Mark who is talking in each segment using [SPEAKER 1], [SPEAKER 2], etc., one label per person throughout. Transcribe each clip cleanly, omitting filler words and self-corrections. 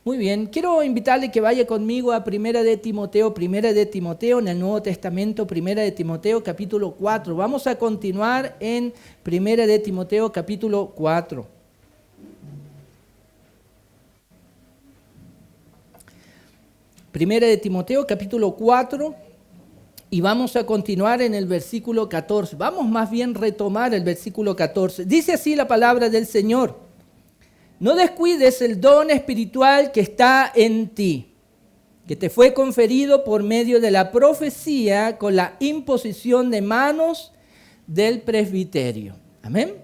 [SPEAKER 1] Muy bien, quiero invitarle que vaya conmigo a Primera de Timoteo en el Nuevo Testamento, Primera de Timoteo capítulo 4. Vamos a continuar en Primera de Timoteo capítulo 4. Primera de Timoteo capítulo 4 y vamos a continuar en el versículo 14. Vamos más bien a retomar el versículo 14. Dice así la palabra del Señor. No descuides el don espiritual que está en ti, que te fue conferido por medio de la profecía con la imposición de manos del presbiterio. Amén.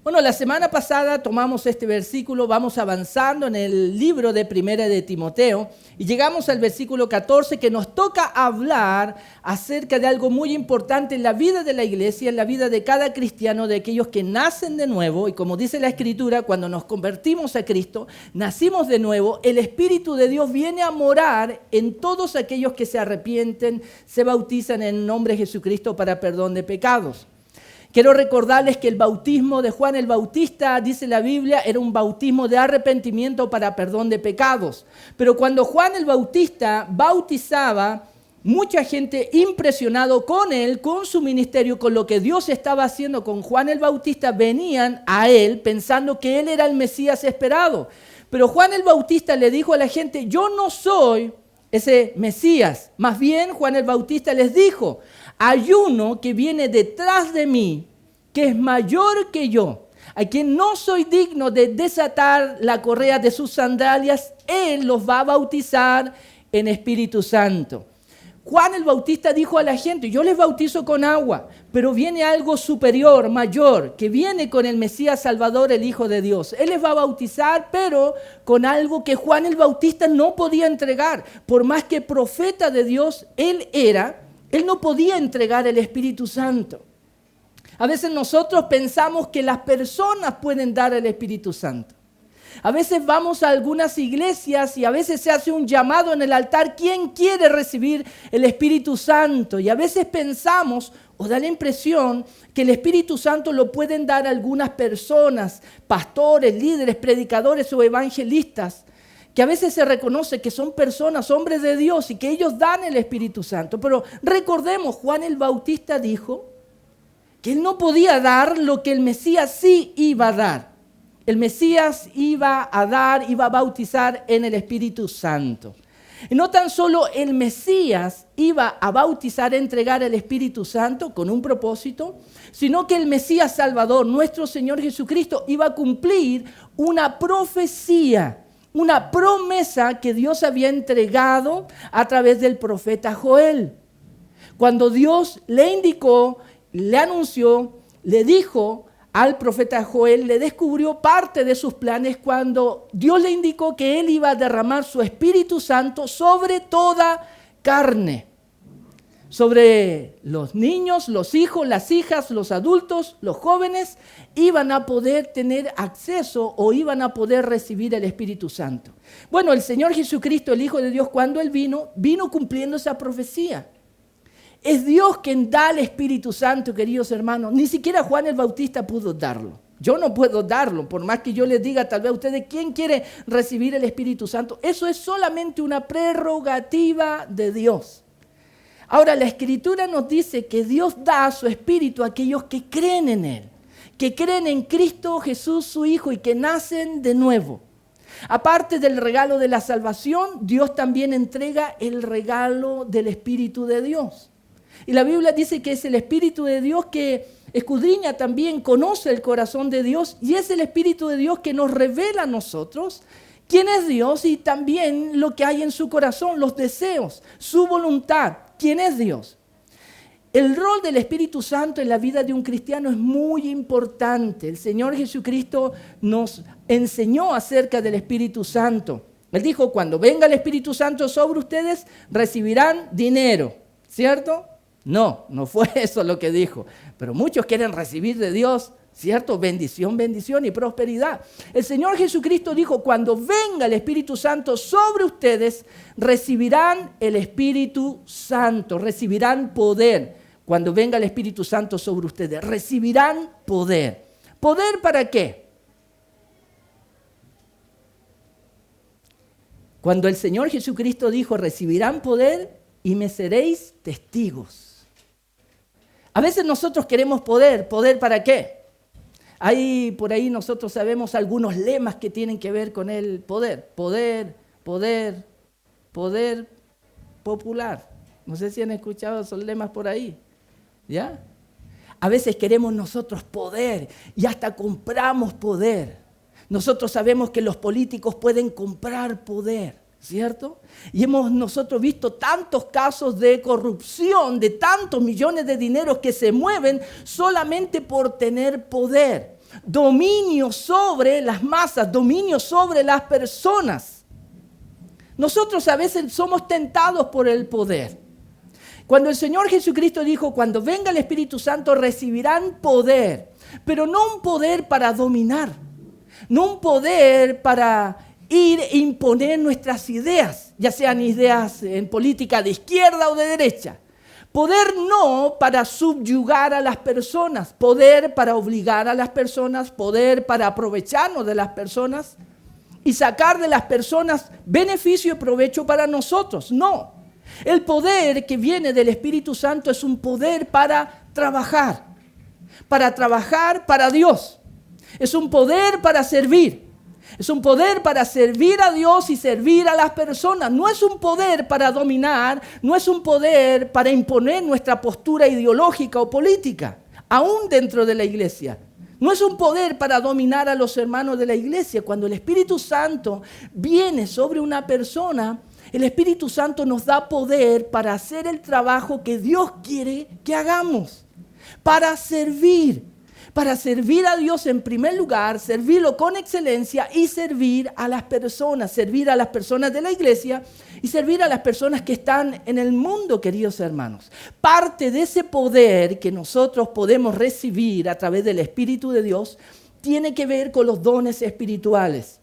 [SPEAKER 1] Bueno, la semana pasada tomamos este versículo, vamos avanzando en el libro de Primera de Timoteo y llegamos al versículo 14 que nos toca hablar acerca de algo muy importante en la vida de la iglesia, en la vida de cada cristiano, de aquellos que nacen de nuevo. Y como dice la Escritura, cuando nos convertimos a Cristo, nacimos de nuevo, el Espíritu de Dios viene a morar en todos aquellos que se arrepienten, se bautizan en el nombre de Jesucristo para perdón de pecados. Quiero recordarles que el bautismo de Juan el Bautista, dice la Biblia, era un bautismo de arrepentimiento para perdón de pecados. Pero cuando Juan el Bautista bautizaba, mucha gente impresionado con él, con su ministerio, con lo que Dios estaba haciendo con Juan el Bautista, venían a él pensando que él era el Mesías esperado. Pero Juan el Bautista le dijo a la gente, yo no soy ese Mesías. Más bien Juan el Bautista les dijo, hay uno que viene detrás de mí, que es mayor que yo, a quien no soy digno de desatar la correa de sus sandalias. Él los va a bautizar en Espíritu Santo. Juan el Bautista dijo a la gente, yo les bautizo con agua, pero viene algo superior, mayor, que viene con el Mesías Salvador, el Hijo de Dios. Él les va a bautizar, pero con algo que Juan el Bautista no podía entregar. Por más que profeta de Dios él no podía entregar el Espíritu Santo. A veces nosotros pensamos que las personas pueden dar el Espíritu Santo. A veces vamos a algunas iglesias y a veces se hace un llamado en el altar, ¿quién quiere recibir el Espíritu Santo? Y a veces pensamos o da la impresión que el Espíritu Santo lo pueden dar algunas personas, pastores, líderes, predicadores o evangelistas, que a veces se reconoce que son personas, hombres de Dios y que ellos dan el Espíritu Santo. Pero recordemos, Juan el Bautista dijo que él no podía dar lo que el Mesías sí iba a dar. El Mesías iba a dar, iba a bautizar en el Espíritu Santo. Y no tan solo el Mesías iba a bautizar, entregar el Espíritu Santo con un propósito, sino que el Mesías Salvador, nuestro Señor Jesucristo, iba a cumplir una profecía, una promesa que Dios había entregado a través del profeta Joel. Cuando Dios le indicó, le anunció, le dijo al profeta Joel, le descubrió parte de sus planes cuando Dios le indicó que él iba a derramar su Espíritu Santo sobre toda carne. Sobre los niños, los hijos, las hijas, los adultos, los jóvenes, iban a poder tener acceso o iban a poder recibir el Espíritu Santo. Bueno, el Señor Jesucristo, el Hijo de Dios, cuando Él vino cumpliendo esa profecía. Es Dios quien da el Espíritu Santo, queridos hermanos. Ni siquiera Juan el Bautista pudo darlo. Yo no puedo darlo, por más que yo les diga tal vez a ustedes quién quiere recibir el Espíritu Santo. Eso es solamente una prerrogativa de Dios. Ahora, la Escritura nos dice que Dios da su Espíritu a aquellos que creen en Él, que creen en Cristo Jesús, su Hijo, y que nacen de nuevo. Aparte del regalo de la salvación, Dios también entrega el regalo del Espíritu de Dios. Y la Biblia dice que es el Espíritu de Dios que escudriña también, conoce el corazón de Dios, y es el Espíritu de Dios que nos revela a nosotros quién es Dios y también lo que hay en su corazón, los deseos, su voluntad, quién es Dios. El rol del Espíritu Santo en la vida de un cristiano es muy importante. El Señor Jesucristo nos enseñó acerca del Espíritu Santo. Él dijo, cuando venga el Espíritu Santo sobre ustedes, recibirán dinero, ¿cierto? No fue eso lo que dijo. Pero muchos quieren recibir de Dios, ¿cierto? Bendición, bendición y prosperidad. El Señor Jesucristo dijo, cuando venga el Espíritu Santo sobre ustedes, recibirán el Espíritu Santo, recibirán poder. Cuando venga el Espíritu Santo sobre ustedes, recibirán poder. ¿Poder para qué? Cuando el Señor Jesucristo dijo, recibirán poder y me seréis testigos. A veces nosotros queremos poder. ¿Poder para qué? Por ahí nosotros sabemos algunos lemas que tienen que ver con el poder. Poder popular. No sé si han escuchado esos lemas por ahí. ¿Ya? A veces queremos nosotros poder y hasta compramos poder. Nosotros sabemos que los políticos pueden comprar poder, ¿cierto? Y hemos nosotros visto tantos casos de corrupción, de tantos millones de dineros que se mueven solamente por tener poder. Dominio sobre las masas, dominio sobre las personas. Nosotros a veces somos tentados por el poder. Cuando el Señor Jesucristo dijo, cuando venga el Espíritu Santo recibirán poder, pero no un poder para dominar, no un poder para ir e imponer nuestras ideas, ya sean ideas en política de izquierda o de derecha. Poder no para subyugar a las personas, poder para obligar a las personas, poder para aprovecharnos de las personas y sacar de las personas beneficio y provecho para nosotros. No. El poder que viene del Espíritu Santo es un poder para trabajar para Dios. Es un poder para servir. Es un poder para servir a Dios y servir a las personas. No es un poder para dominar, no es un poder para imponer nuestra postura ideológica o política, aún dentro de la iglesia. No es un poder para dominar a los hermanos de la iglesia. Cuando el Espíritu Santo viene sobre una persona, el Espíritu Santo nos da poder para hacer el trabajo que Dios quiere que hagamos, para servir a Dios en primer lugar, servirlo con excelencia y servir a las personas de la iglesia y servir a las personas que están en el mundo, queridos hermanos. Parte de ese poder que nosotros podemos recibir a través del Espíritu de Dios tiene que ver con los dones espirituales.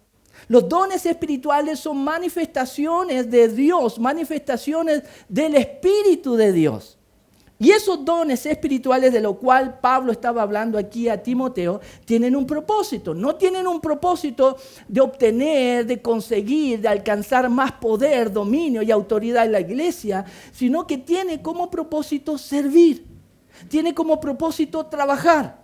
[SPEAKER 1] Los dones espirituales son manifestaciones de Dios, manifestaciones del Espíritu de Dios. Y esos dones espirituales de lo cual Pablo estaba hablando aquí a Timoteo, tienen un propósito. No tienen un propósito de obtener, de conseguir, de alcanzar más poder, dominio y autoridad en la iglesia, sino que tiene como propósito servir. Tiene como propósito trabajar.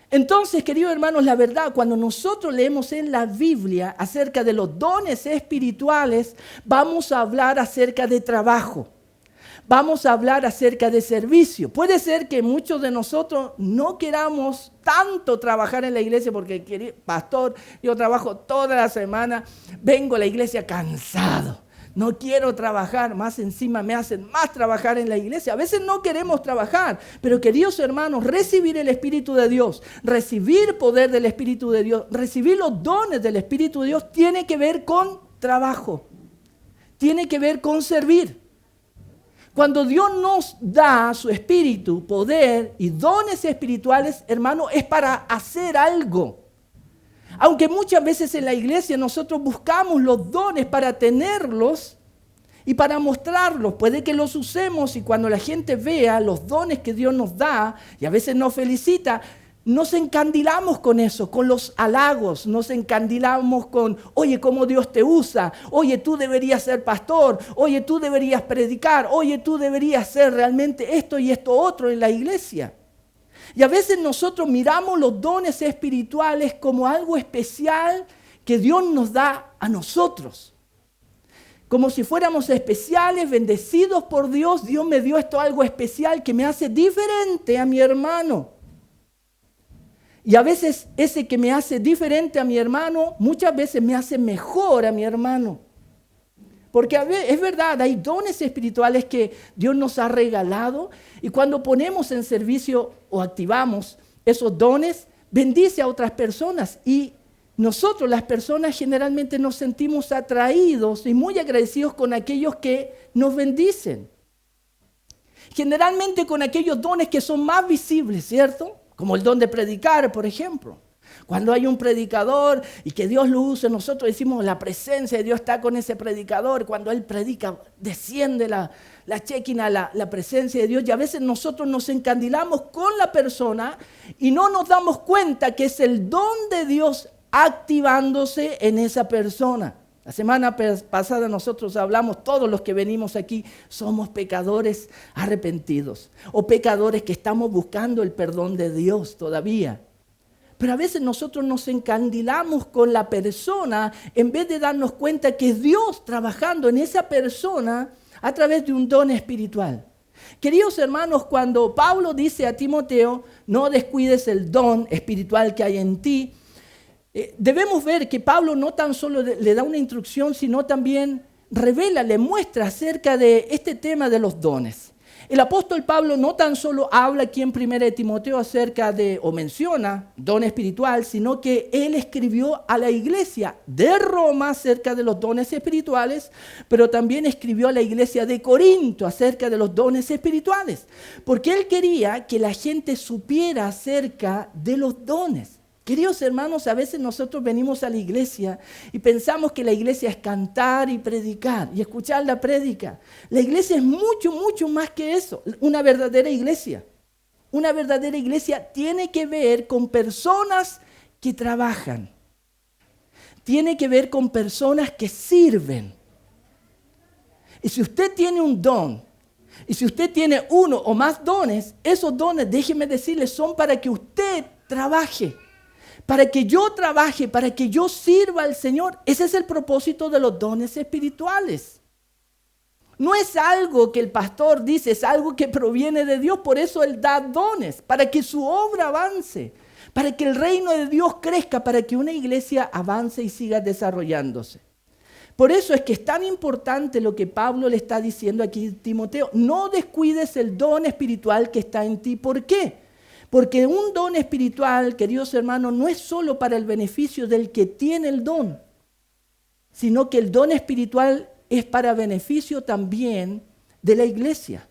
[SPEAKER 1] Entonces, queridos hermanos, la verdad, cuando nosotros leemos en la Biblia acerca de los dones espirituales, vamos a hablar acerca de trabajo. Vamos a hablar acerca de servicio. Puede ser que muchos de nosotros no queramos tanto trabajar en la iglesia porque, pastor, yo trabajo toda la semana, vengo a la iglesia cansado. No quiero trabajar, más encima me hacen más trabajar en la iglesia. A veces no queremos trabajar, pero queridos hermanos, recibir el Espíritu de Dios, recibir poder del Espíritu de Dios, recibir los dones del Espíritu de Dios tiene que ver con trabajo, tiene que ver con servir. Cuando Dios nos da su espíritu, poder y dones espirituales, hermano, es para hacer algo. Aunque muchas veces en la iglesia nosotros buscamos los dones para tenerlos y para mostrarlos. Puede que los usemos y cuando la gente vea los dones que Dios nos da y a veces nos felicita, nos encandilamos con eso, con los halagos, nos encandilamos con, oye, cómo Dios te usa, oye, tú deberías ser pastor, oye, tú deberías predicar, oye, tú deberías ser realmente esto y esto otro en la iglesia. Y a veces nosotros miramos los dones espirituales como algo especial que Dios nos da a nosotros. Como si fuéramos especiales, bendecidos por Dios, Dios me dio esto algo especial que me hace diferente a mi hermano. Y a veces ese que me hace diferente a mi hermano, muchas veces me hace mejor a mi hermano. Porque es verdad, hay dones espirituales que Dios nos ha regalado y cuando ponemos en servicio o activamos esos dones, bendice a otras personas. Y nosotros, las personas, generalmente nos sentimos atraídos y muy agradecidos con aquellos que nos bendicen. Generalmente con aquellos dones que son más visibles, ¿cierto? Como el don de predicar, por ejemplo. Cuando hay un predicador y que Dios lo use, nosotros decimos la presencia de Dios está con ese predicador. Cuando él predica, desciende la chequina, la presencia de Dios. Y a veces nosotros nos encandilamos con la persona y no nos damos cuenta que es el don de Dios activándose en esa persona. La semana pasada nosotros hablamos, todos los que venimos aquí somos pecadores arrepentidos o pecadores que estamos buscando el perdón de Dios todavía. Pero a veces nosotros nos encandilamos con la persona en vez de darnos cuenta que es Dios trabajando en esa persona a través de un don espiritual. Queridos hermanos, cuando Pablo dice a Timoteo, no descuides el don espiritual que hay en ti, debemos ver que Pablo no tan solo le da una instrucción, sino también revela, le muestra acerca de este tema de los dones. El apóstol Pablo no tan solo habla aquí en 1 de Timoteo acerca de, o menciona, don espiritual, sino que él escribió a la iglesia de Roma acerca de los dones espirituales, pero también escribió a la iglesia de Corinto acerca de los dones espirituales, porque él quería que la gente supiera acerca de los dones. Queridos hermanos, a veces nosotros venimos a la iglesia y pensamos que la iglesia es cantar y predicar y escuchar la prédica. La iglesia es mucho, mucho más que eso. Una verdadera iglesia tiene que ver con personas que trabajan. Tiene que ver con personas que sirven. Y si usted tiene un don, y si usted tiene uno o más dones, esos dones, déjeme decirle, son para que usted trabaje. Para que yo trabaje, para que yo sirva al Señor. Ese es el propósito de los dones espirituales. No es algo que el pastor dice, es algo que proviene de Dios. Por eso Él da dones, para que su obra avance, para que el reino de Dios crezca, para que una iglesia avance y siga desarrollándose. Por eso es que es tan importante lo que Pablo le está diciendo aquí a Timoteo. No descuides el don espiritual que está en ti. ¿Por qué? Porque un don espiritual, queridos hermanos, no es solo para el beneficio del que tiene el don, sino que el don espiritual es para beneficio también de la iglesia.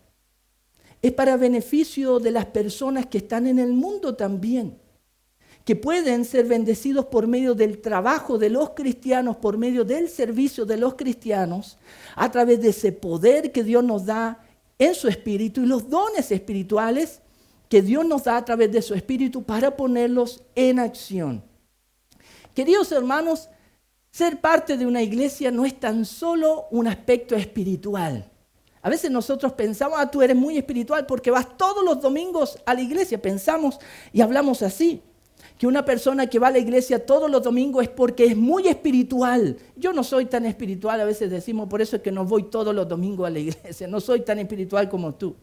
[SPEAKER 1] Es para beneficio de las personas que están en el mundo también, que pueden ser bendecidos por medio del trabajo de los cristianos, por medio del servicio de los cristianos, a través de ese poder que Dios nos da en su espíritu y los dones espirituales que Dios nos da a través de su espíritu para ponerlos en acción. Queridos hermanos, ser parte de una iglesia no es tan solo un aspecto espiritual. A veces nosotros pensamos, tú eres muy espiritual porque vas todos los domingos a la iglesia. Pensamos y hablamos así, que una persona que va a la iglesia todos los domingos es porque es muy espiritual. Yo no soy tan espiritual, a veces decimos, por eso es que no voy todos los domingos a la iglesia. No soy tan espiritual como tú.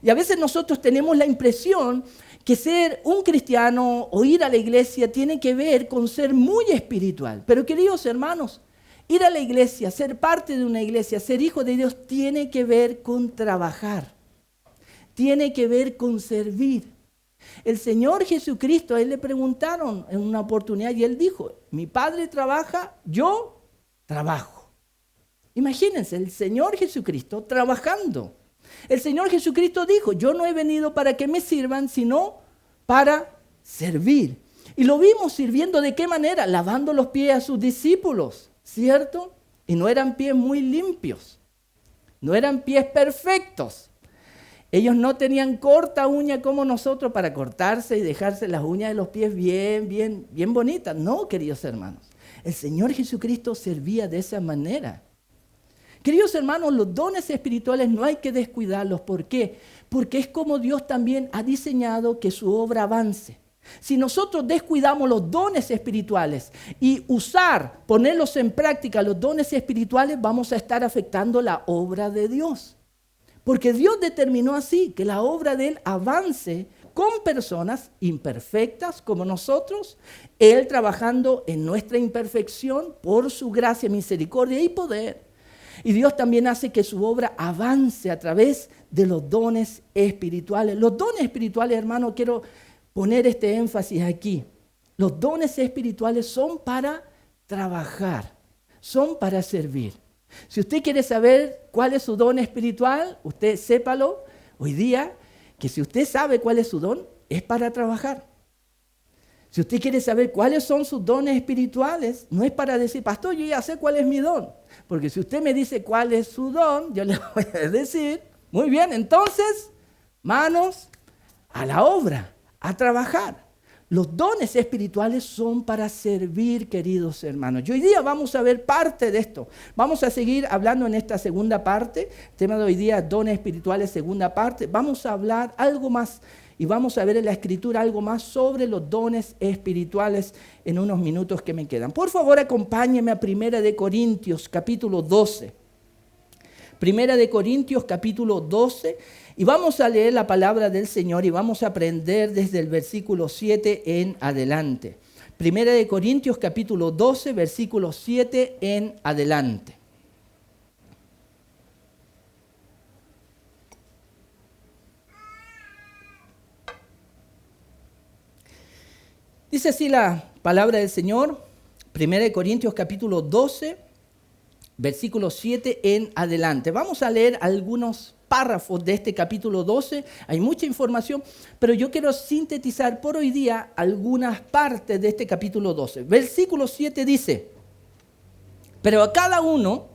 [SPEAKER 1] Y a veces nosotros tenemos la impresión que ser un cristiano o ir a la iglesia tiene que ver con ser muy espiritual. Pero queridos hermanos, ir a la iglesia, ser parte de una iglesia, ser hijo de Dios, tiene que ver con trabajar. Tiene que ver con servir. El Señor Jesucristo, a Él le preguntaron en una oportunidad y Él dijo, mi Padre trabaja, yo trabajo. Imagínense, el Señor Jesucristo trabajando. El Señor Jesucristo dijo, yo no he venido para que me sirvan, sino para servir. Y lo vimos sirviendo, ¿de qué manera? Lavando los pies a sus discípulos, ¿cierto? Y no eran pies muy limpios, no eran pies perfectos. Ellos no tenían corta uña como nosotros para cortarse y dejarse las uñas de los pies bien bonitas. No, queridos hermanos, el Señor Jesucristo servía de esa manera. Queridos hermanos, los dones espirituales no hay que descuidarlos. ¿Por qué? Porque es como Dios también ha diseñado que su obra avance. Si nosotros descuidamos los dones espirituales y ponerlos en práctica los dones espirituales, vamos a estar afectando la obra de Dios. Porque Dios determinó así, que la obra de Él avance con personas imperfectas como nosotros, Él trabajando en nuestra imperfección por su gracia, misericordia y poder. Y Dios también hace que su obra avance a través de los dones espirituales. Los dones espirituales, hermano, quiero poner este énfasis aquí. Los dones espirituales son para trabajar, son para servir. Si usted quiere saber cuál es su don espiritual, usted sépalo hoy día, que si usted sabe cuál es su don, es para trabajar. Si usted quiere saber cuáles son sus dones espirituales, no es para decir, pastor, yo ya sé cuál es mi don. Porque si usted me dice cuál es su don, yo le voy a decir, muy bien, entonces, manos a la obra, a trabajar. Los dones espirituales son para servir, queridos hermanos. Y hoy día vamos a ver parte de esto. Vamos a seguir hablando en esta segunda parte. El tema de hoy día, dones espirituales, segunda parte. Vamos a hablar algo más y vamos a ver en la Escritura algo más sobre los dones espirituales en unos minutos que me quedan. Por favor, acompáñenme a 1 Corintios, capítulo 12. 1 Corintios, capítulo 12. Y vamos a leer la palabra del Señor y vamos a aprender desde el versículo 7 en adelante. 1 Corintios capítulo 12, versículo 7 en adelante. Dice así la palabra del Señor, 1 Corintios capítulo 12, versículo 7 en adelante. Vamos a leer algunos párrafos de este capítulo 12, hay mucha información, pero yo quiero sintetizar por hoy día algunas partes de este capítulo 12. Versículo 7 dice, pero a cada uno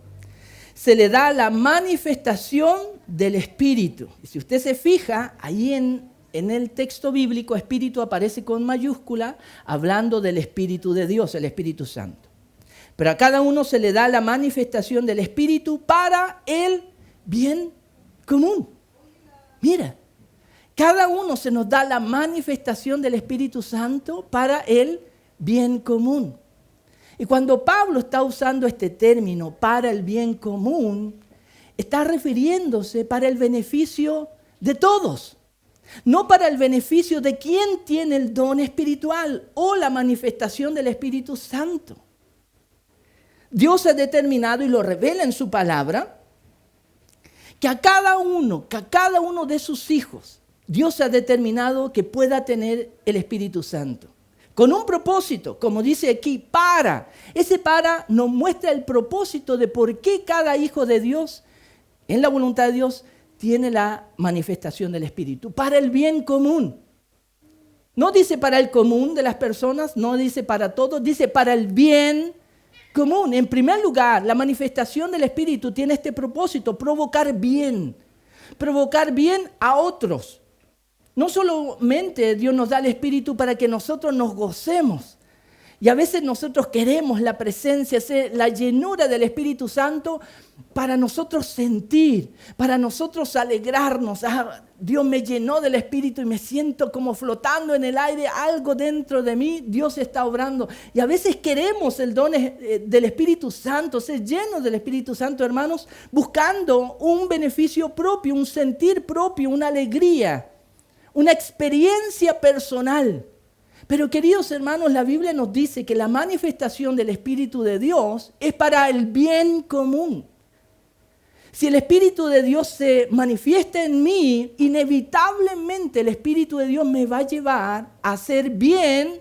[SPEAKER 1] se le da la manifestación del Espíritu. Y si usted se fija, ahí en el texto bíblico, Espíritu aparece con mayúscula, hablando del Espíritu de Dios, el Espíritu Santo. Pero a cada uno se le da la manifestación del Espíritu para el bien común. Mira, cada uno se nos da la manifestación del Espíritu Santo para el bien común. Y cuando Pablo está usando este término para el bien común, está refiriéndose para el beneficio de todos, no para el beneficio de quien tiene el don espiritual o la manifestación del Espíritu Santo. Dios ha determinado y lo revela en su palabra que a cada uno de sus hijos, Dios ha determinado que pueda tener el Espíritu Santo. Con un propósito, como dice aquí, para. Ese para nos muestra el propósito de por qué cada hijo de Dios, en la voluntad de Dios, tiene la manifestación del Espíritu. Para el bien común. No dice para el común de las personas, no dice para todos, dice para el bien común. En primer lugar, la manifestación del Espíritu tiene este propósito, provocar bien a otros. No solamente Dios nos da el Espíritu para que nosotros nos gocemos, y a veces nosotros queremos la presencia, la llenura del Espíritu Santo para nosotros sentir, para nosotros alegrarnos. Dios me llenó del Espíritu y me siento como flotando en el aire, algo dentro de mí, Dios está obrando. Y a veces queremos el don del Espíritu Santo, ser llenos del Espíritu Santo, hermanos, buscando un beneficio propio, un sentir propio, una alegría, una experiencia personal. Pero queridos hermanos, la Biblia nos dice que la manifestación del Espíritu de Dios es para el bien común. Si el Espíritu de Dios se manifiesta en mí, inevitablemente el Espíritu de Dios me va a llevar a hacer bien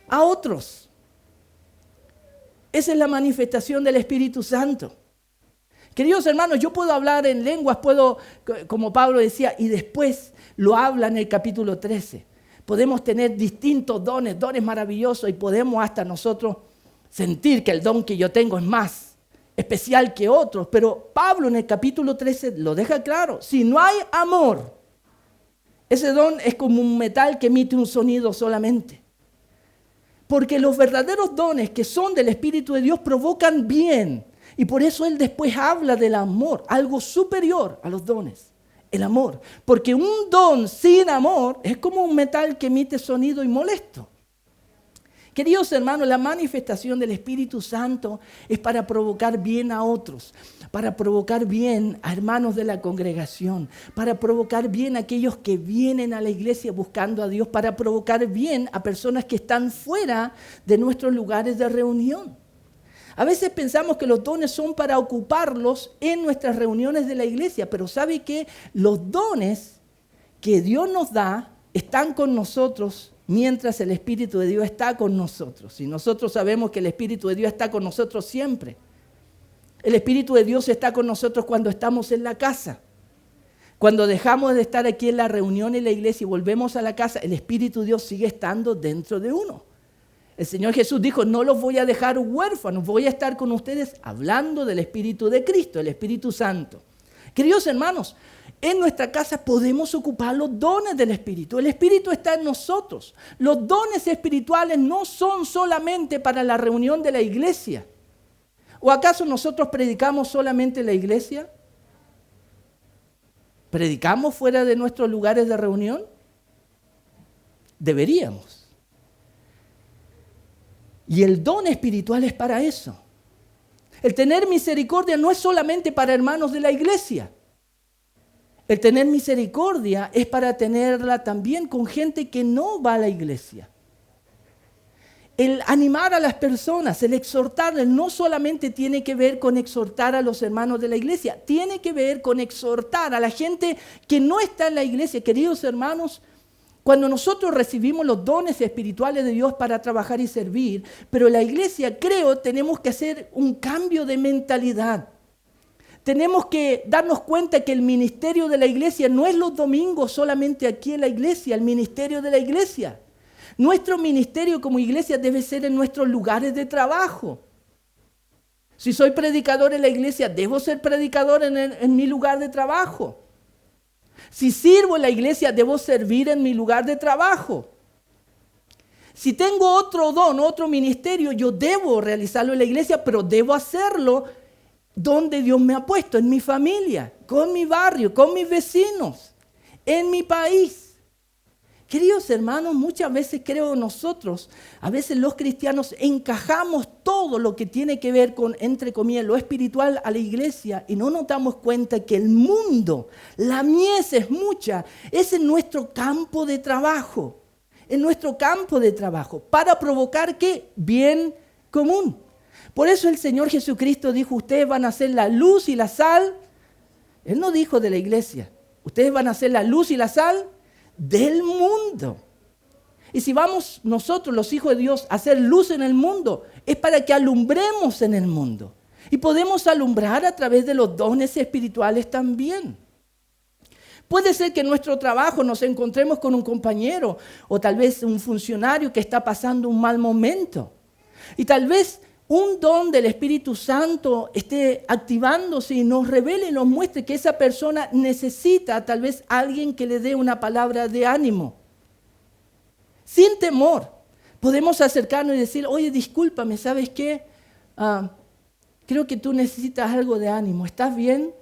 [SPEAKER 1] a otros. Esa es la manifestación del Espíritu Santo. Queridos hermanos, yo puedo hablar en lenguas, puedo, como Pablo decía, y después lo habla en el capítulo 13. Podemos tener distintos dones maravillosos y podemos hasta nosotros sentir que el don que yo tengo es más especial que otros. Pero Pablo en el capítulo 13 lo deja claro. Si no hay amor, ese don es como un metal que emite un sonido solamente. Porque los verdaderos dones que son del Espíritu de Dios provocan bien. Y por eso él después habla del amor, algo superior a los dones. El amor, porque un don sin amor es como un metal que emite sonido y molesto. Queridos hermanos, la manifestación del Espíritu Santo es para provocar bien a otros, para provocar bien a hermanos de la congregación, para provocar bien a aquellos que vienen a la iglesia buscando a Dios, para provocar bien a personas que están fuera de nuestros lugares de reunión. A veces pensamos que los dones son para ocuparlos en nuestras reuniones de la iglesia, pero ¿sabe qué? Los dones que Dios nos da están con nosotros mientras el Espíritu de Dios está con nosotros. Y nosotros sabemos que el Espíritu de Dios está con nosotros siempre. El Espíritu de Dios está con nosotros cuando estamos en la casa. Cuando dejamos de estar aquí en la reunión en la iglesia y volvemos a la casa, el Espíritu de Dios sigue estando dentro de uno. El Señor Jesús dijo, no los voy a dejar huérfanos, voy a estar con ustedes hablando del Espíritu de Cristo, el Espíritu Santo. Queridos hermanos, en nuestra casa podemos ocupar los dones del Espíritu. El Espíritu está en nosotros. Los dones espirituales no son solamente para la reunión de la iglesia. ¿O acaso nosotros predicamos solamente en la iglesia? ¿Predicamos fuera de nuestros lugares de reunión? Deberíamos. Y el don espiritual es para eso. El tener misericordia no es solamente para hermanos de la iglesia. El tener misericordia es para tenerla también con gente que no va a la iglesia. El animar a las personas, el exhortarles, no solamente tiene que ver con exhortar a los hermanos de la iglesia, tiene que ver con exhortar a la gente que no está en la iglesia. Queridos hermanos, cuando nosotros recibimos los dones espirituales de Dios para trabajar y servir, pero la iglesia, creo, tenemos que hacer un cambio de mentalidad. Tenemos que darnos cuenta que el ministerio de la iglesia no es los domingos solamente aquí en la iglesia, el ministerio de la iglesia. Nuestro ministerio como iglesia debe ser en nuestros lugares de trabajo. Si soy predicador en la iglesia, debo ser predicador en mi lugar de trabajo. Si sirvo en la iglesia, debo servir en mi lugar de trabajo. Si tengo otro don, otro ministerio, yo debo realizarlo en la iglesia, pero debo hacerlo donde Dios me ha puesto, en mi familia, con mi barrio, con mis vecinos, en mi país. Queridos hermanos, muchas veces creo nosotros, a veces los cristianos encajamos todo lo que tiene que ver con, entre comillas, lo espiritual a la iglesia y no nos damos cuenta que el mundo, la mies es mucha, es en nuestro campo de trabajo, para provocar ¿qué? Bien común. Por eso el Señor Jesucristo dijo, ustedes van a ser la luz y la sal. Él no dijo de la iglesia, ustedes van a ser la luz y la sal del mundo. Y si vamos nosotros, los hijos de Dios, a hacer luz en el mundo, es para que alumbremos en el mundo. Y podemos alumbrar a través de los dones espirituales también. Puede ser que en nuestro trabajo nos encontremos con un compañero o tal vez un funcionario que está pasando un mal momento. Y tal vez un don del Espíritu Santo esté activándose y nos revele y nos muestre que esa persona necesita tal vez alguien que le dé una palabra de ánimo. Sin temor, podemos acercarnos y decir, oye, discúlpame, ¿sabes qué? Creo que tú necesitas algo de ánimo, ¿estás bien?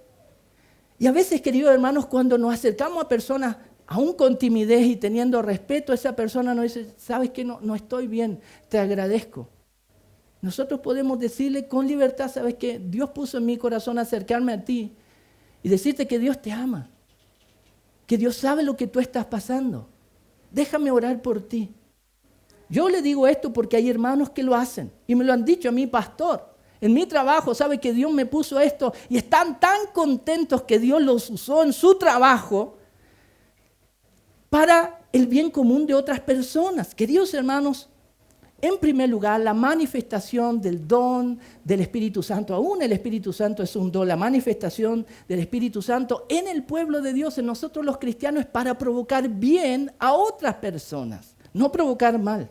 [SPEAKER 1] Y a veces, queridos hermanos, cuando nos acercamos a personas, aún con timidez y teniendo respeto, esa persona nos dice, ¿sabes qué? No estoy bien, te agradezco. Nosotros podemos decirle con libertad, ¿sabes qué? Dios puso en mi corazón acercarme a ti y decirte que Dios te ama, que Dios sabe lo que tú estás pasando. Déjame orar por ti. Yo le digo esto porque hay hermanos que lo hacen y me lo han dicho a mi pastor. En mi trabajo, sabe que Dios me puso esto y están tan contentos que Dios los usó en su trabajo para el bien común de otras personas. Queridos hermanos, en primer lugar, la manifestación del don del Espíritu Santo. Aún el Espíritu Santo es un don. La manifestación del Espíritu Santo en el pueblo de Dios, en nosotros los cristianos, es para provocar bien a otras personas, no provocar mal.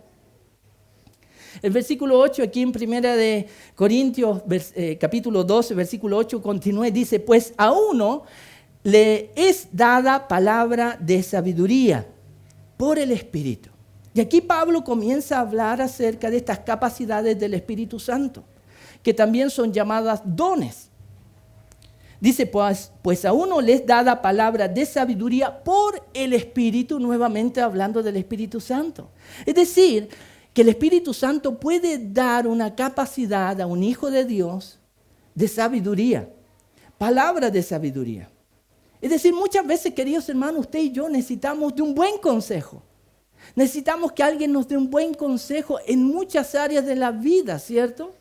[SPEAKER 1] El versículo 8, aquí en 1 de Corintios, capítulo 12, versículo 8, continúa y dice, pues a uno le es dada palabra de sabiduría por el Espíritu. Y aquí Pablo comienza a hablar acerca de estas capacidades del Espíritu Santo, que también son llamadas dones. Dice, pues a uno les dada palabra de sabiduría por el Espíritu, nuevamente hablando del Espíritu Santo. Es decir, que el Espíritu Santo puede dar una capacidad a un hijo de Dios de sabiduría, palabra de sabiduría. Es decir, muchas veces, queridos hermanos, usted y yo necesitamos de un buen consejo. Necesitamos que alguien nos dé un buen consejo en muchas áreas de la vida, ¿cierto?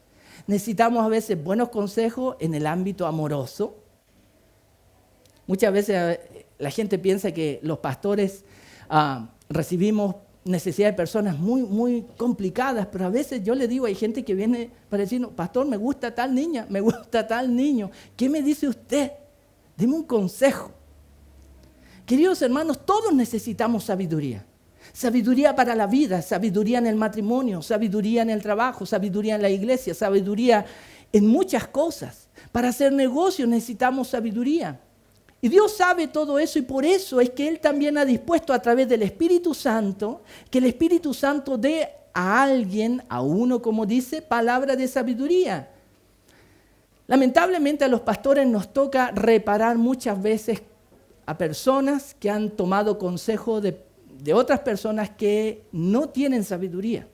[SPEAKER 1] Necesitamos a veces buenos consejos en el ámbito amoroso. Muchas veces la gente piensa que los pastores recibimos necesidad de personas muy, muy complicadas, pero a veces yo le digo, hay gente que viene para decir, pastor, me gusta tal niña, me gusta tal niño. ¿Qué me dice usted? Deme un consejo. Queridos hermanos, todos necesitamos sabiduría. Sabiduría para la vida, sabiduría en el matrimonio, sabiduría en el trabajo, sabiduría en la iglesia, sabiduría en muchas cosas. Para hacer negocio necesitamos sabiduría. Y Dios sabe todo eso y por eso es que Él también ha dispuesto a través del Espíritu Santo que el Espíritu Santo dé a alguien, a uno como dice, palabra de sabiduría. Lamentablemente a los pastores nos toca reparar muchas veces a personas que han tomado consejo de otras personas que no tienen sabiduría.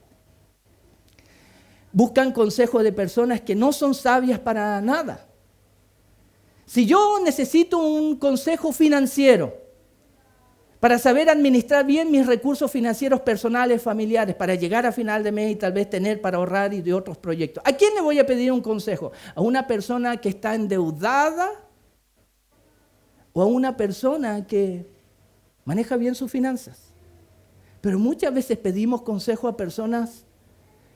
[SPEAKER 1] Buscan consejo de personas que no son sabias para nada. Si yo necesito un consejo financiero para saber administrar bien mis recursos financieros personales, familiares, para llegar a final de mes y tal vez tener para ahorrar y de otros proyectos, ¿a quién le voy a pedir un consejo? ¿A una persona que está endeudada o a una persona que maneja bien sus finanzas? Pero muchas veces pedimos consejo a personas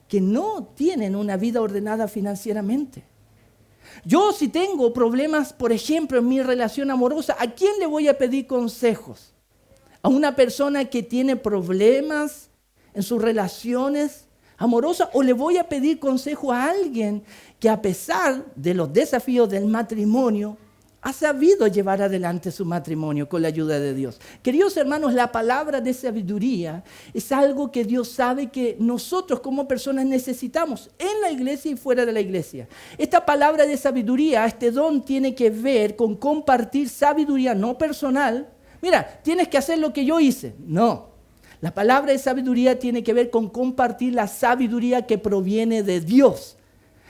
[SPEAKER 1] que no tienen una vida ordenada financieramente. Yo si tengo problemas, por ejemplo, en mi relación amorosa, ¿a quién le voy a pedir consejos? ¿A una persona que tiene problemas en sus relaciones amorosas? ¿O le voy a pedir consejo a alguien que a pesar de los desafíos del matrimonio, ha sabido llevar adelante su matrimonio con la ayuda de Dios? Queridos hermanos, la palabra de sabiduría es algo que Dios sabe que nosotros como personas necesitamos en la iglesia y fuera de la iglesia. Esta palabra de sabiduría, este don tiene que ver con compartir sabiduría no personal. Mira, tienes que hacer lo que yo hice. No. La palabra de sabiduría tiene que ver con compartir la sabiduría que proviene de Dios.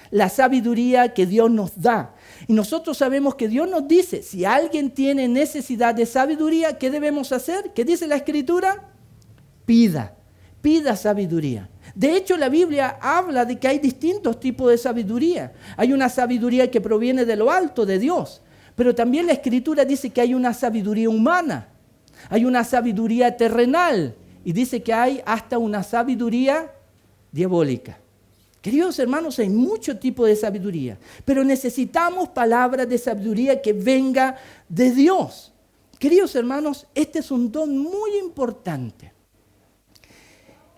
[SPEAKER 1] La sabiduría que Dios nos da. Y nosotros sabemos que Dios nos dice, si alguien tiene necesidad de sabiduría, ¿qué debemos hacer? ¿Qué dice la Escritura? Pida sabiduría. De hecho, la Biblia habla de que hay distintos tipos de sabiduría. Hay una sabiduría que proviene de lo alto, de Dios. Pero también la Escritura dice que hay una sabiduría humana. Hay una sabiduría terrenal. Y dice que hay hasta una sabiduría diabólica. Queridos hermanos, hay mucho tipo de sabiduría, pero necesitamos palabras de sabiduría que venga de Dios. Queridos hermanos, este es un don muy importante.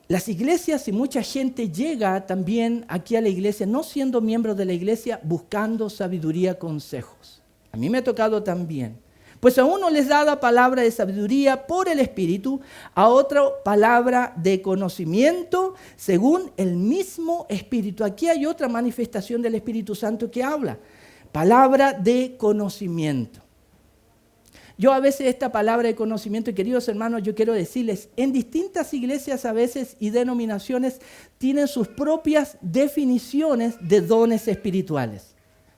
[SPEAKER 1] Las iglesias y mucha gente llega también aquí a la iglesia, no siendo miembros de la iglesia, buscando sabiduría, consejos. A mí me ha tocado también. Pues a uno les da la palabra de sabiduría por el Espíritu, a otro palabra de conocimiento según el mismo Espíritu. Aquí hay otra manifestación del Espíritu Santo que habla. Palabra de conocimiento. Yo a veces esta palabra de conocimiento, y queridos hermanos, yo quiero decirles, en distintas iglesias a veces y denominaciones tienen sus propias definiciones de dones espirituales.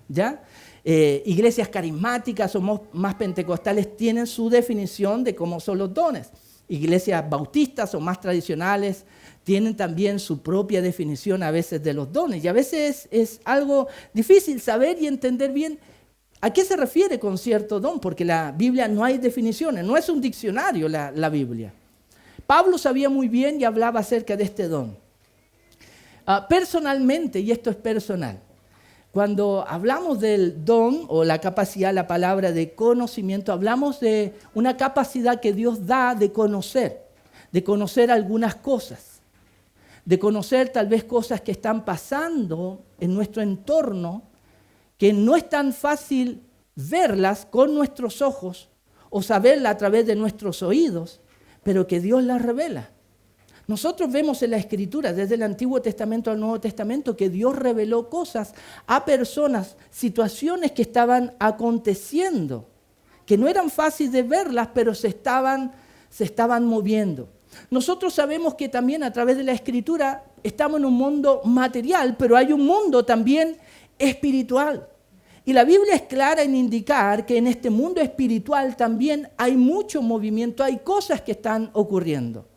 [SPEAKER 1] ¿Ya? Iglesias carismáticas o más pentecostales tienen su definición de cómo son los dones. Iglesias bautistas o más tradicionales tienen también su propia definición a veces de los dones. Y a veces es algo difícil saber y entender bien a qué se refiere con cierto don, porque la Biblia no hay definiciones, no es un diccionario la Biblia. Pablo sabía muy bien y hablaba acerca de este don. Personalmente, y esto es personal, cuando hablamos del don o la capacidad, la palabra de conocimiento, hablamos de una capacidad que Dios da de conocer algunas cosas, de conocer tal vez cosas que están pasando en nuestro entorno, que no es tan fácil verlas con nuestros ojos o saberlas a través de nuestros oídos, pero que Dios las revela. Nosotros vemos en la Escritura, desde el Antiguo Testamento al Nuevo Testamento, que Dios reveló cosas a personas, situaciones que estaban aconteciendo, que no eran fáciles de verlas, pero se estaban moviendo. Nosotros sabemos que también a través de la Escritura estamos en un mundo material, pero hay un mundo también espiritual. Y la Biblia es clara en indicar que en este mundo espiritual también hay mucho movimiento, hay cosas que están ocurriendo.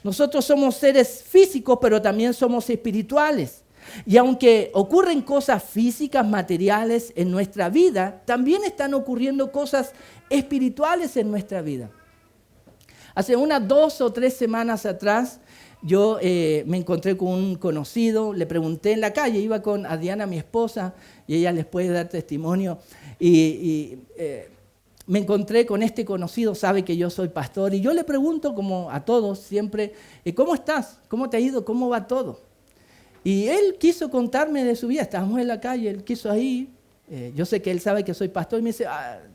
[SPEAKER 1] Nosotros somos seres físicos, pero también somos espirituales. Y aunque ocurren cosas físicas, materiales en nuestra vida, también están ocurriendo cosas espirituales en nuestra vida. Hace unas 2 o 3 semanas atrás, yo me encontré con un conocido, le pregunté en la calle, iba con Adriana, mi esposa, y ella les puede dar testimonio, me encontré con este conocido, sabe que yo soy pastor, y yo le pregunto, como a todos siempre, ¿cómo estás? ¿Cómo te ha ido? ¿Cómo va todo? Y él quiso contarme de su vida, estábamos en la calle, él quiso ahí Yo sé que él sabe que soy pastor y me dice,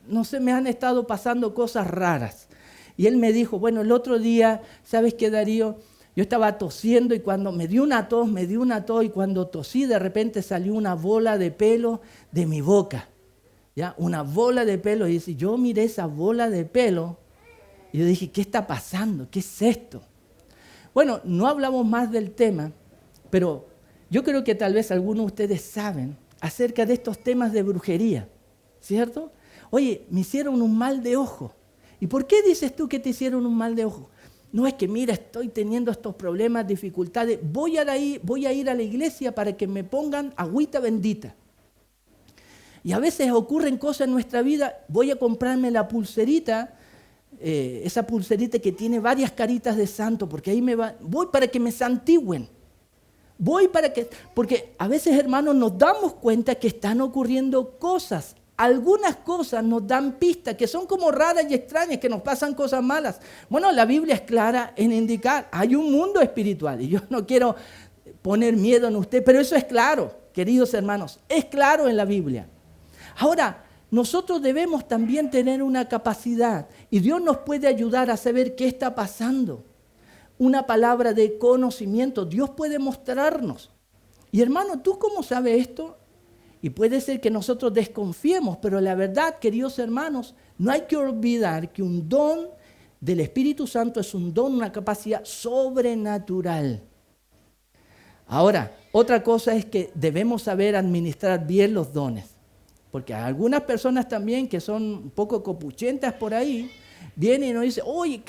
[SPEAKER 1] no sé, me han estado pasando cosas raras. Y él me dijo, bueno, el otro día, ¿sabes qué, Darío? Yo estaba tosiendo y cuando me dio una tos y cuando tosí de repente salió una bola de pelo de mi boca. ¿Ya? Una bola de pelo. Y dice, yo miré esa bola de pelo y yo dije, ¿qué está pasando? ¿Qué es esto? Bueno, no hablamos más del tema, pero yo creo que tal vez algunos de ustedes saben acerca de estos temas de brujería, ¿cierto? Oye, me hicieron un mal de ojo. ¿Y por qué dices tú que te hicieron un mal de ojo? No, es que mira, estoy teniendo estos problemas, dificultades, voy a ir a la iglesia para que me pongan agüita bendita. Y a veces ocurren cosas en nuestra vida, voy a comprarme la pulserita, esa pulserita que tiene varias caritas de santo, porque ahí voy para que me santigüen. Porque a veces, hermanos, nos damos cuenta que están ocurriendo cosas. Algunas cosas nos dan pistas que son como raras y extrañas, que nos pasan cosas malas. Bueno, la Biblia es clara en indicar, hay un mundo espiritual. Y yo no quiero poner miedo en usted, pero eso es claro, queridos hermanos, es claro en la Biblia. Ahora, nosotros debemos también tener una capacidad y Dios nos puede ayudar a saber qué está pasando. Una palabra de conocimiento, Dios puede mostrarnos. Y hermano, ¿tú cómo sabes esto? Y puede ser que nosotros desconfiemos, pero la verdad, queridos hermanos, no hay que olvidar que un don del Espíritu Santo es un don, una capacidad sobrenatural. Ahora, otra cosa es que debemos saber administrar bien los dones, porque hay algunas personas también que son un poco copuchentas por ahí, vienen y nos dicen, oye,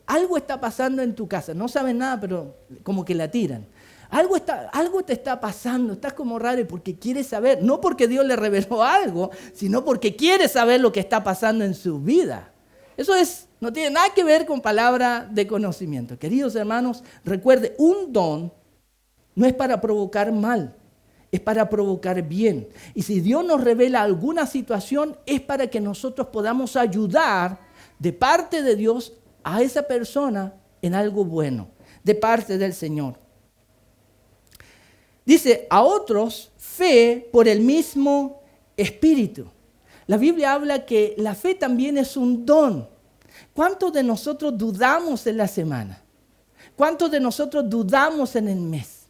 [SPEAKER 1] algo está pasando en tu casa, no saben nada, pero como que la tiran. Algo te está pasando, estás como raro porque quieres saber, no porque Dios le reveló algo, sino porque quiere saber lo que está pasando en su vida. Eso no tiene nada que ver con palabra de conocimiento. Queridos hermanos, recuerde, un don no es para provocar mal, es para provocar bien. Y si Dios nos revela alguna situación, es para que nosotros podamos ayudar de parte de Dios a esa persona en algo bueno, de parte del Señor. Dice, a otros fe por el mismo Espíritu. La Biblia habla que la fe también es un don. ¿Cuántos de nosotros dudamos en la semana? ¿Cuántos de nosotros dudamos en el mes?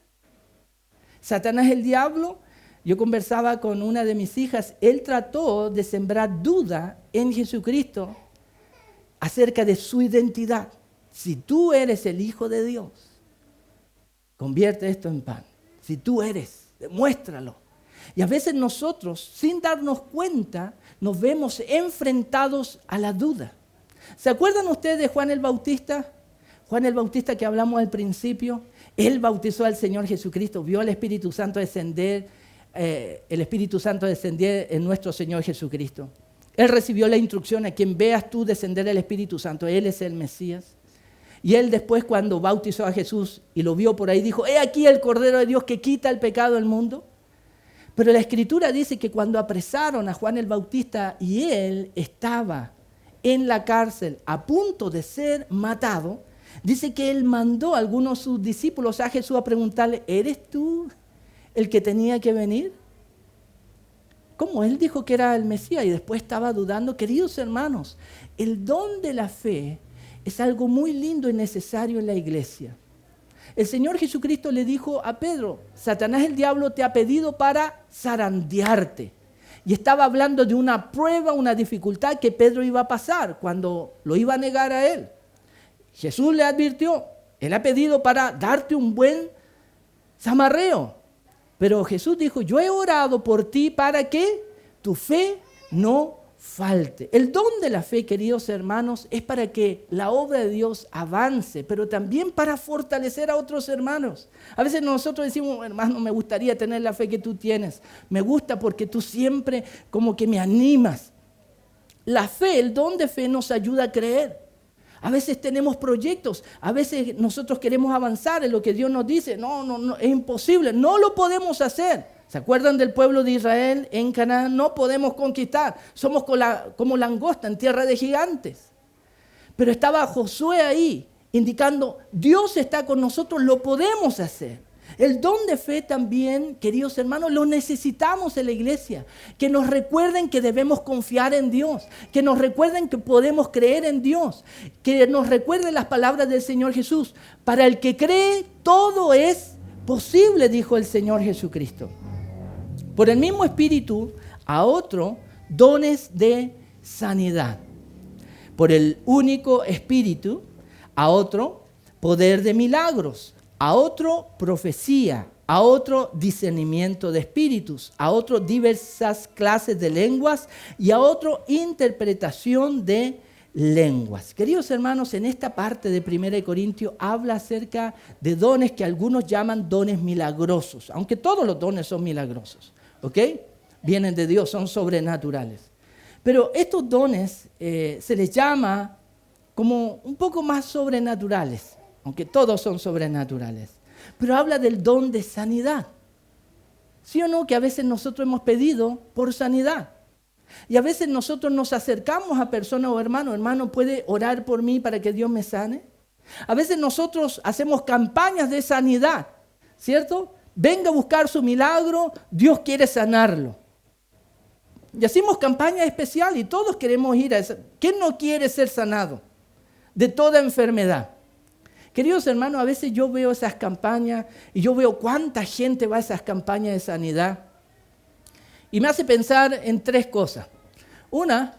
[SPEAKER 1] Satanás, el diablo, yo conversaba con una de mis hijas, él trató de sembrar duda en Jesucristo acerca de su identidad. Si tú eres el Hijo de Dios, convierte esto en pan. Si tú eres, demuéstralo. Y a veces nosotros, sin darnos cuenta, nos vemos enfrentados a la duda. ¿Se acuerdan ustedes de Juan el Bautista? Juan el Bautista que hablamos al principio, él bautizó al Señor Jesucristo, vio al Espíritu Santo descender, en nuestro Señor Jesucristo. Él recibió la instrucción, a quien veas tú descender el Espíritu Santo, Él es el Mesías. Y él después, cuando bautizó a Jesús y lo vio por ahí, dijo, he aquí el Cordero de Dios que quita el pecado del mundo. Pero la Escritura dice que cuando apresaron a Juan el Bautista y él estaba en la cárcel a punto de ser matado, dice que él mandó a algunos de sus discípulos a Jesús a preguntarle, ¿eres tú el que tenía que venir? ¿Cómo? Él dijo que era el Mesías y después estaba dudando. Queridos hermanos, el don de la fe es algo muy lindo y necesario en la iglesia. El Señor Jesucristo le dijo a Pedro, Satanás el diablo te ha pedido para zarandearte. Y estaba hablando de una prueba, una dificultad que Pedro iba a pasar cuando lo iba a negar a él. Jesús le advirtió, él ha pedido para darte un buen zamarreo. Pero Jesús dijo, yo he orado por ti para que tu fe no falte. El don de la fe, queridos hermanos, es para que la obra de Dios avance, pero también para fortalecer a otros hermanos. A veces nosotros decimos, hermano, me gustaría tener la fe que tú tienes. Me gusta porque tú siempre como que me animas. La fe, el don de fe nos ayuda a creer. A veces tenemos proyectos, a veces nosotros queremos avanzar en lo que Dios nos dice. No, es imposible, no lo podemos hacer. ¿Se acuerdan del pueblo de Israel en Canaán? No podemos conquistar, somos como langosta en tierra de gigantes. Pero estaba Josué ahí, indicando, Dios está con nosotros, lo podemos hacer. El don de fe también, queridos hermanos, lo necesitamos en la iglesia. Que nos recuerden que debemos confiar en Dios. Que nos recuerden que podemos creer en Dios. Que nos recuerden las palabras del Señor Jesús. Para el que cree, todo es posible, dijo el Señor Jesucristo. Por el mismo Espíritu, a otro, dones de sanidad. Por el único Espíritu, a otro, poder de milagros. A otro, profecía. A otro, discernimiento de espíritus. A otro, diversas clases de lenguas. Y a otro, interpretación de lenguas. Queridos hermanos, en esta parte de 1 Corintios habla acerca de dones que algunos llaman dones milagrosos. Aunque todos los dones son milagrosos. ¿Ok? Vienen de Dios, son sobrenaturales. Pero estos dones se les llama como un poco más sobrenaturales, aunque todos son sobrenaturales. Pero habla del don de sanidad. ¿Sí o no? Que a veces nosotros hemos pedido por sanidad. Y a veces nosotros nos acercamos a personas o hermano, ¿puede orar por mí para que Dios me sane? A veces nosotros hacemos campañas de sanidad, ¿cierto? Venga a buscar su milagro, Dios quiere sanarlo. Y hacemos campañas especiales y todos queremos ir a esa. ¿Quién no quiere ser sanado de toda enfermedad? Queridos hermanos, a veces yo veo esas campañas y yo veo cuánta gente va a esas campañas de sanidad. Y me hace pensar en tres cosas. Una,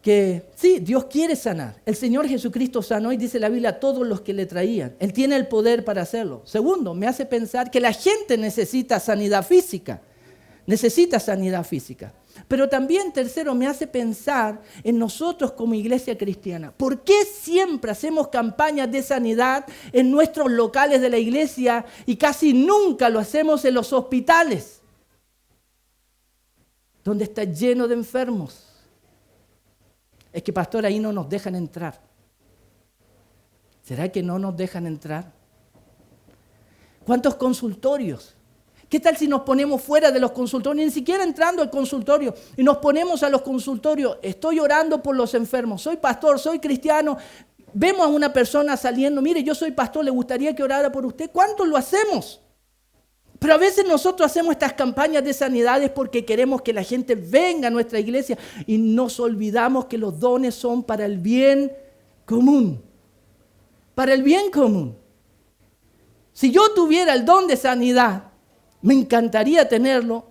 [SPEAKER 1] que sí, Dios quiere sanar. El Señor Jesucristo sanó y dice la Biblia a todos los que le traían. Él tiene el poder para hacerlo. Segundo, me hace pensar que la gente necesita sanidad física. Necesita sanidad física. Pero también, tercero, me hace pensar en nosotros como iglesia cristiana. ¿Por qué siempre hacemos campañas de sanidad en nuestros locales de la iglesia y casi nunca lo hacemos en los hospitales, donde está lleno de enfermos? Es que, pastor, ahí no nos dejan entrar. ¿Será que no nos dejan entrar? ¿Cuántos consultorios? ¿Qué tal si nos ponemos fuera de los consultorios, ni siquiera entrando al consultorio, y nos ponemos a los consultorios? Estoy orando por los enfermos, soy pastor, soy cristiano, vemos a una persona saliendo, mire, yo soy pastor, ¿le gustaría que orara por usted? ¿Cuántos lo hacemos? Pero a veces nosotros hacemos estas campañas de sanidades porque queremos que la gente venga a nuestra iglesia y nos olvidamos que los dones son para el bien común. Para el bien común. Si yo tuviera el don de sanidad, me encantaría tenerlo.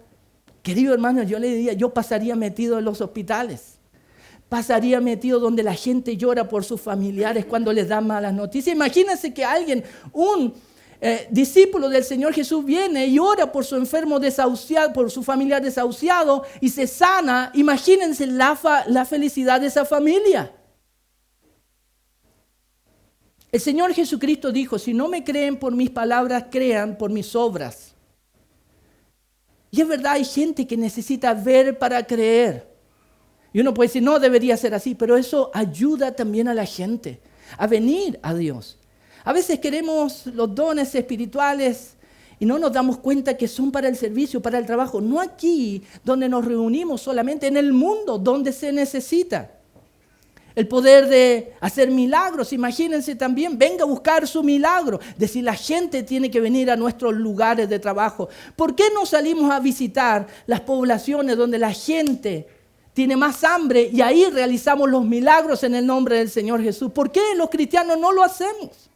[SPEAKER 1] Querido hermano, yo le diría, yo pasaría metido en los hospitales. Pasaría metido donde la gente llora por sus familiares cuando les dan malas noticias. Imagínense que alguien, un discípulo del Señor Jesús viene y ora por su enfermo desahuciado, por su familiar desahuciado y se sana. Imagínense la felicidad de esa familia. El Señor Jesucristo dijo, si no me creen por mis palabras, crean por mis obras. Y es verdad, hay gente que necesita ver para creer. Y uno puede decir, no debería ser así, pero eso ayuda también a la gente a venir a Dios. A veces queremos los dones espirituales y no nos damos cuenta que son para el servicio, para el trabajo. No aquí donde nos reunimos solamente, en el mundo donde se necesita. El poder de hacer milagros, imagínense también, venga a buscar su milagro. Decir, la gente tiene que venir a nuestros lugares de trabajo. ¿Por qué no salimos a visitar las poblaciones donde la gente tiene más hambre y ahí realizamos los milagros en el nombre del Señor Jesús? ¿Por qué los cristianos no lo hacemos?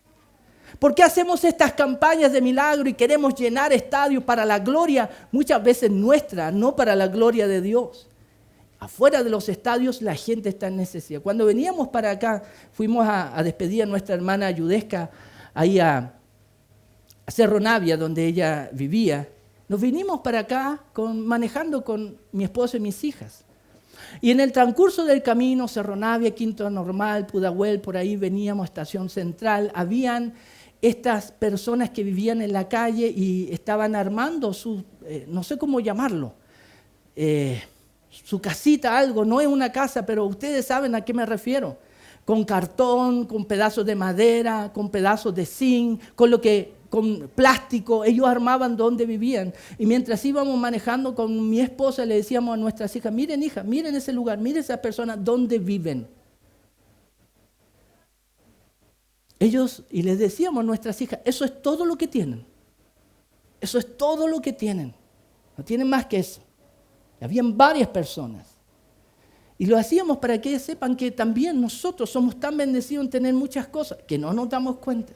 [SPEAKER 1] ¿Por qué hacemos estas campañas de milagro y queremos llenar estadios para la gloria, muchas veces nuestra, no para la gloria de Dios? Afuera de los estadios la gente está en necesidad. Cuando veníamos para acá, fuimos a despedir a nuestra hermana Yudesca ahí a Cerro Navia, donde ella vivía. Nos vinimos para acá manejando con mi esposo y mis hijas. Y en el transcurso del camino, Cerro Navia, Quinto Normal, Pudahuel, por ahí veníamos, Estación Central, habían estas personas que vivían en la calle y estaban armando su, no sé cómo llamarlo, su casita, algo, no es una casa, pero ustedes saben a qué me refiero. Con cartón, con pedazos de madera, con pedazos de zinc, con plástico, ellos armaban donde vivían. Y mientras íbamos manejando con mi esposa, le decíamos a nuestras hijas, miren hija, miren ese lugar, miren esas personas, ¿dónde viven? Ellos, y les decíamos a nuestras hijas, eso es todo lo que tienen. Eso es todo lo que tienen. No tienen más que eso. Habían varias personas. Y lo hacíamos para que ellos sepan que también nosotros somos tan bendecidos en tener muchas cosas que no nos damos cuenta.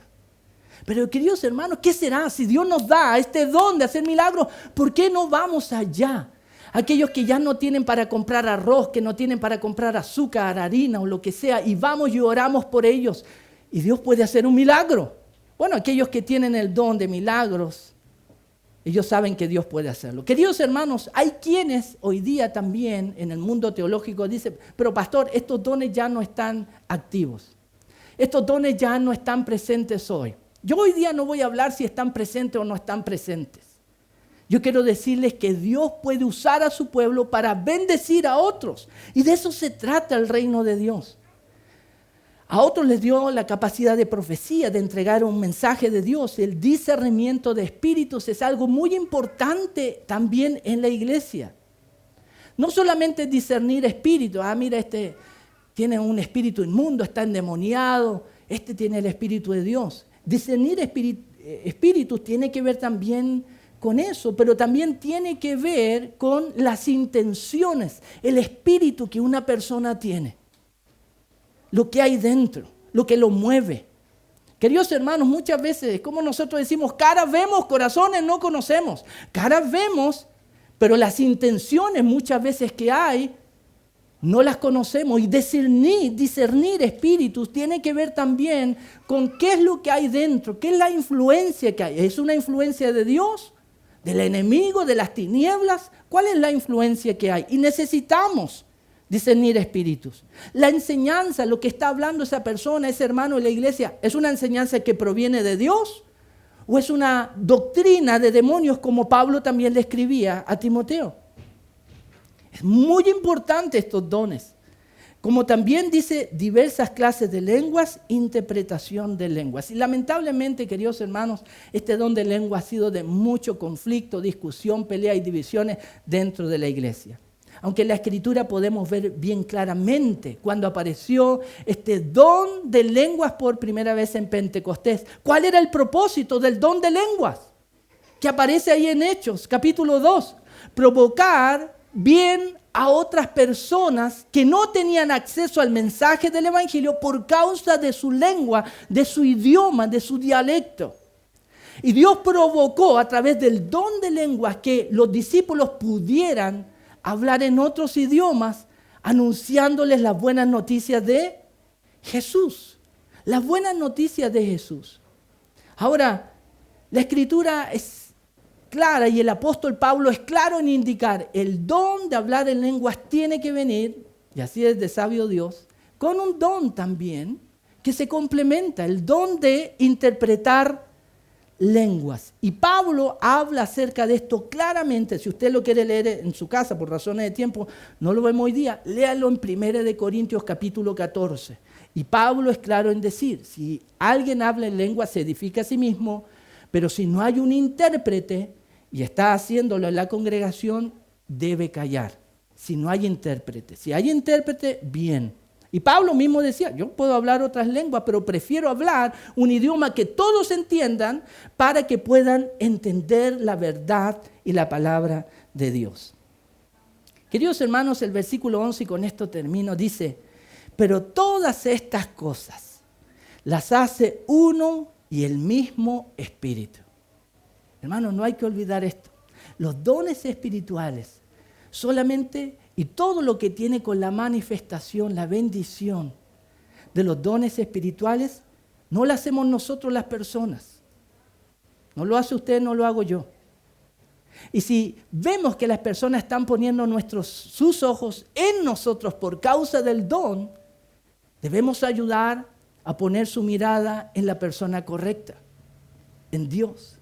[SPEAKER 1] Pero queridos hermanos, ¿qué será? Si Dios nos da este don de hacer milagros, ¿por qué no vamos allá? Aquellos que ya no tienen para comprar arroz, que no tienen para comprar azúcar, harina o lo que sea, y vamos y oramos por ellos. Y Dios puede hacer un milagro. Bueno, aquellos que tienen el don de milagros, ellos saben que Dios puede hacerlo. Queridos hermanos, hay quienes hoy día también en el mundo teológico dicen, pero pastor, estos dones ya no están activos. Estos dones ya no están presentes hoy. Yo hoy día no voy a hablar si están presentes o no están presentes. Yo quiero decirles que Dios puede usar a su pueblo para bendecir a otros. Y de eso se trata el reino de Dios. A otros les dio la capacidad de profecía, de entregar un mensaje de Dios. El discernimiento de espíritus es algo muy importante también en la iglesia. No solamente discernir espíritus. Mira, este tiene un espíritu inmundo, está endemoniado. Este tiene el espíritu de Dios. Discernir espíritus tiene que ver también con eso, pero también tiene que ver con las intenciones, el espíritu que una persona tiene. Lo que hay dentro, lo que lo mueve. Queridos hermanos, muchas veces, como nosotros decimos, caras vemos, corazones no conocemos. Caras vemos, pero las intenciones muchas veces que hay, no las conocemos. Y discernir espíritus tiene que ver también con qué es lo que hay dentro, qué es la influencia que hay. ¿Es una influencia de Dios, del enemigo, de las tinieblas? ¿Cuál es la influencia que hay? Y necesitamos discernir espíritus. La enseñanza, lo que está hablando esa persona, ese hermano de la iglesia, ¿es una enseñanza que proviene de Dios? ¿O es una doctrina de demonios como Pablo también le escribía a Timoteo? Es muy importante estos dones. Como también dice, diversas clases de lenguas, interpretación de lenguas. Y lamentablemente, queridos hermanos, este don de lengua ha sido de mucho conflicto, discusión, pelea y divisiones dentro de la iglesia. Aunque en la Escritura podemos ver bien claramente cuando apareció este don de lenguas por primera vez en Pentecostés. ¿Cuál era el propósito del don de lenguas? Que aparece ahí en Hechos, capítulo 2. Provocar bien a otras personas que no tenían acceso al mensaje del Evangelio por causa de su lengua, de su idioma, de su dialecto. Y Dios provocó a través del don de lenguas que los discípulos pudieran hablar en otros idiomas, anunciándoles las buenas noticias de Jesús. Las buenas noticias de Jesús. Ahora, la Escritura es clara y el apóstol Pablo es claro en indicar el don de hablar en lenguas tiene que venir, y así es de sabio Dios, con un don también que se complementa, el don de interpretar lenguas. Y Pablo habla acerca de esto claramente. Si usted lo quiere leer en su casa por razones de tiempo, no lo vemos hoy día, léalo en 1 Corintios capítulo 14. Y Pablo es claro en decir, si alguien habla en lengua se edifica a sí mismo, pero si no hay un intérprete y está haciéndolo en la congregación, debe callar. Si no hay intérprete. Si hay intérprete, bien. Y Pablo mismo decía, yo puedo hablar otras lenguas, pero prefiero hablar un idioma que todos entiendan para que puedan entender la verdad y la palabra de Dios. Queridos hermanos, el versículo 11, y con esto termino, dice, pero todas estas cosas las hace uno y el mismo Espíritu. Hermanos, no hay que olvidar esto. Los dones espirituales solamente y todo lo que tiene con la manifestación, la bendición de los dones espirituales, no lo hacemos nosotros las personas. No lo hace usted, no lo hago yo. Y si vemos que las personas están poniendo sus ojos en nosotros por causa del don, debemos ayudar a poner su mirada en la persona correcta, en Dios.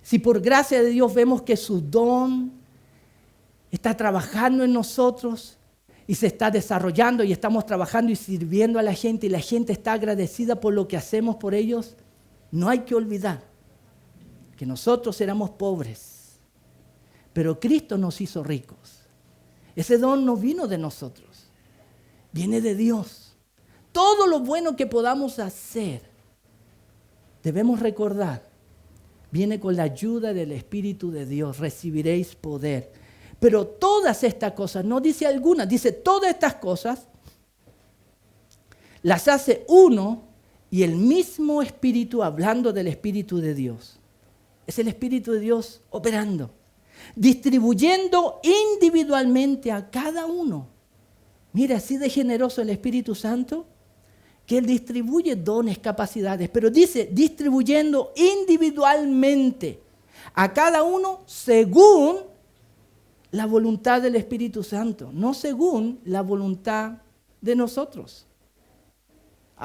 [SPEAKER 1] Si por gracia de Dios vemos que su don está trabajando en nosotros y se está desarrollando y estamos trabajando y sirviendo a la gente y la gente está agradecida por lo que hacemos por ellos, no hay que olvidar que nosotros éramos pobres, pero Cristo nos hizo ricos. Ese don no vino de nosotros, viene de Dios. Todo lo bueno que podamos hacer, debemos recordar, viene con la ayuda del Espíritu de Dios, recibiréis poder. Pero todas estas cosas, no dice algunas, dice todas estas cosas, las hace uno y el mismo Espíritu, hablando del Espíritu de Dios. Es el Espíritu de Dios operando, distribuyendo individualmente a cada uno. Mira, así de generoso el Espíritu Santo, que Él distribuye dones, capacidades, pero dice distribuyendo individualmente a cada uno según la voluntad del Espíritu Santo, no según la voluntad de nosotros.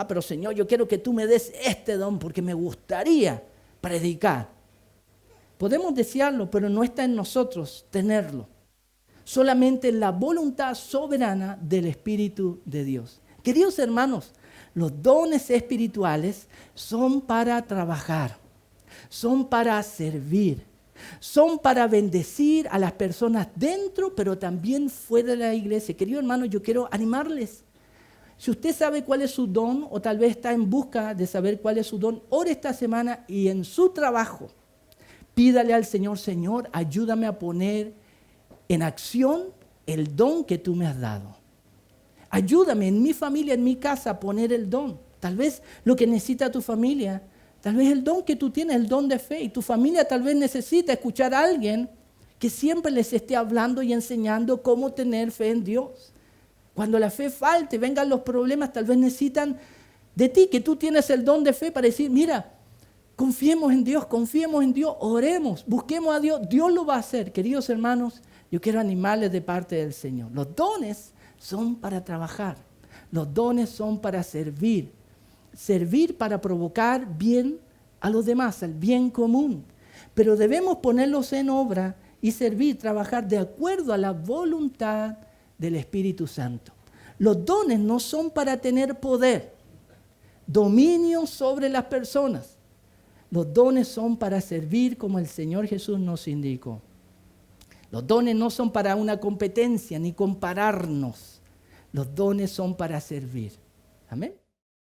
[SPEAKER 1] Pero Señor, yo quiero que tú me des este don porque me gustaría predicar. Podemos desearlo, pero no está en nosotros tenerlo. Solamente la voluntad soberana del Espíritu de Dios. Queridos hermanos, los dones espirituales son para trabajar, son para servir, son para bendecir a las personas dentro, pero también fuera de la iglesia. Queridos hermanos, yo quiero animarles. Si usted sabe cuál es su don, o tal vez está en busca de saber cuál es su don, ore esta semana y en su trabajo, pídale al Señor, Señor, ayúdame a poner en acción el don que tú me has dado. Ayúdame en mi familia, en mi casa, a poner el don. Tal vez lo que necesita tu familia, tal vez el don que tú tienes, el don de fe. Y tu familia tal vez necesita escuchar a alguien que siempre les esté hablando y enseñando cómo tener fe en Dios. Cuando la fe falte, vengan los problemas, tal vez necesitan de ti, que tú tienes el don de fe para decir, mira, confiemos en Dios, oremos, busquemos a Dios, Dios lo va a hacer. Queridos hermanos, yo quiero animarles de parte del Señor. Los dones son para trabajar, los dones son para servir para provocar bien a los demás, el bien común. Pero debemos ponerlos en obra y servir, trabajar de acuerdo a la voluntad del Espíritu Santo. Los dones no son para tener poder, dominio sobre las personas. Los dones son para servir como el Señor Jesús nos indicó. Los dones no son para una competencia ni compararnos. Los dones son para servir. Amén.